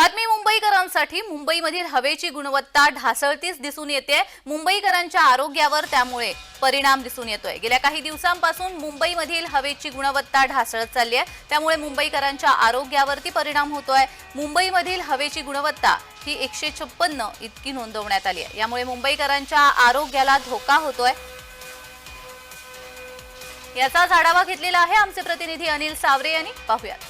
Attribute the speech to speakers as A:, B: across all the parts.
A: बातमी मुंबईकरांसाठी. मुंबईमधील हवेची गुणवत्ता ढासळतीच दिसून येते. मुंबईकरांच्या आरोग्यावर त्यामुळे परिणाम दिसून येतोय. गेल्या काही दिवसांपासून मुंबईमधील हवेची गुणवत्ता ढासळत चालली आहे. त्यामुळे मुंबईकरांच्या आरोग्यावरती परिणाम होतोय. मुंबईमधील हवेची गुणवत्ता ही 156 इतकी नोंदवण्यात आली आहे. यामुळे मुंबईकरांच्या आरोग्याला धोका होतोय. याचाच आढावा घेतलेला आहे आमचे प्रतिनिधी अनिल सावरे यांनी. पाहूयात.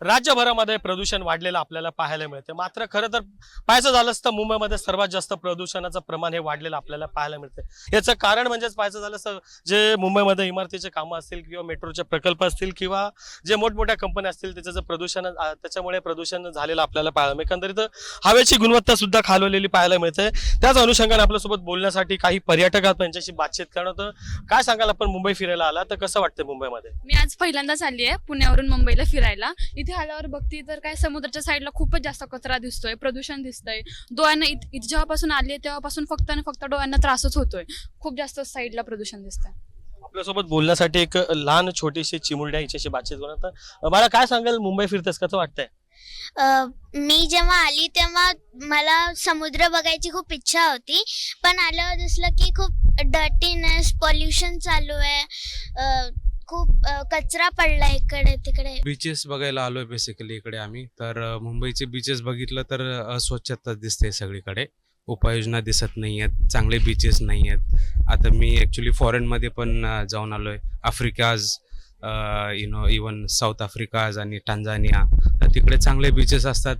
B: राज्यभरामध्ये प्रदूषण वाढलेलं आपल्याला पाहायला मिळते. मात्र खरं तर पाहायचं झालंच तर मुंबईमध्ये सर्वात जास्त प्रदूषणाचं प्रमाण हे वाढलेलं आपल्याला पाहायला मिळते. याचं कारण म्हणजेच पाहायचं झालं तर जे मुंबईमध्ये इमारतीचे कामं असतील किंवा मेट्रोचे प्रकल्प असतील किंवा जे मोठमोठ्या कंपन्या असतील त्याचं जे प्रदूषण त्याच्यामुळे प्रदूषण झालेलं आपल्याला पाहायला मिळते. एकंदरीत हवेची गुणवत्ता सुद्धा खालवलेली पाहायला मिळते. त्याच अनुषंगाने आपल्यासोबत बोलण्यासाठी काही पर्यटक आहेत, त्यांच्याशी बातचीत करणं. तर काय सांगाल, आपण मुंबई फिरायला आला तर कसं वाटतंय मुंबईमध्ये?
C: मी आज पहिल्यांदाच आली आहे पुण्यावरून मुंबईला फिरायला. इथे आल्यावर बघते तर काय समुद्राच्या साईडला खूपच जास्त कचरा दिसतोय, प्रदूषण दिसतंय. डोळ्यांना इथे जेव्हापासून आली आहे तेव्हापासून फक्त आणि फक्त डोळ्यांना त्रासच होतोय. खूप जास्त साईडला प्रदूषण दिसतंय.
B: आपल्यासोबत बोलण्यासाठी एक लहान छोटीशी चिमुरड्या हिच्याशी बातचीत करू. तर मला काय सांगाल, मुंबई फिरतेस कसं वाटतंय?
D: मी जेव्हा आली तेव्हा मला समुद्र बघायची खूप इच्छा होती, पण आल्यावर दिसलं की खूप डर्टीनेस, पॉल्युशन चालू आहे. खूप कचरा पडला इकडे तिकडे.
E: बीचेस बघायला आलोय बेसिकली इकडे आम्ही. तर मुंबईचे बीचेस बघितलं तर अस्वच्छता दिसते सगळीकडे. उपाययोजना दिसत नाही आहेत, चांगले बीचेस नाही आहेत. आता मी ॲक्च्युली फॉरेनमध्ये पण जाऊन आलोय. आफ्रिकाज इवन साऊथ आफ्रिकाज आणि टांझानिया. तर तिकडे चांगले बीचेस असतात.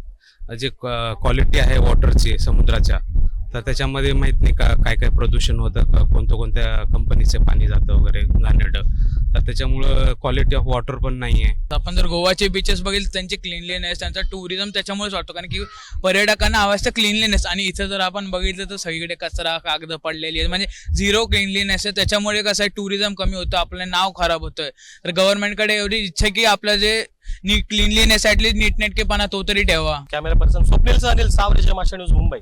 E: जे क्वालिटी आहे वॉटरची समुद्राच्या, तर त्याच्यामध्ये माहीत नाही का काय काय प्रदूषण होतं, कोणत्या कंपनीचे पाणी जातं वगैरे घाणेरडं. तर त्याच्यामुळं क्वालिटी ऑफ वॉटर पण नाही आहे.
F: आपण जर गोवाचे बीचेस बघितले, त्यांची क्लीनलीनेस, त्यांचा टुरिझम त्याच्यामुळेच वाटतो, कारण की पर्यटकांना आवश्यक क्लीनलीनेस. आणि इथं जर आपण बघितलं तर सगळीकडे कचरा, कागद पडलेली आहे, म्हणजे झिरो क्लीनलीनेस आहे. त्याच्यामुळे कसं आहे, टुरिझम कमी होतं, आपलं नाव खराब होतंय. तर गव्हर्नमेंटकडे एवढी इच्छा की आपलं जे क्लीनलीनेस ॲटलीस्ट नीटनेटकेपणा तो तरी ठेवा.
B: कॅमेरा पर्सन स्वप्नील अनिल सावरे, जमाशा न्यूज, मुंबई.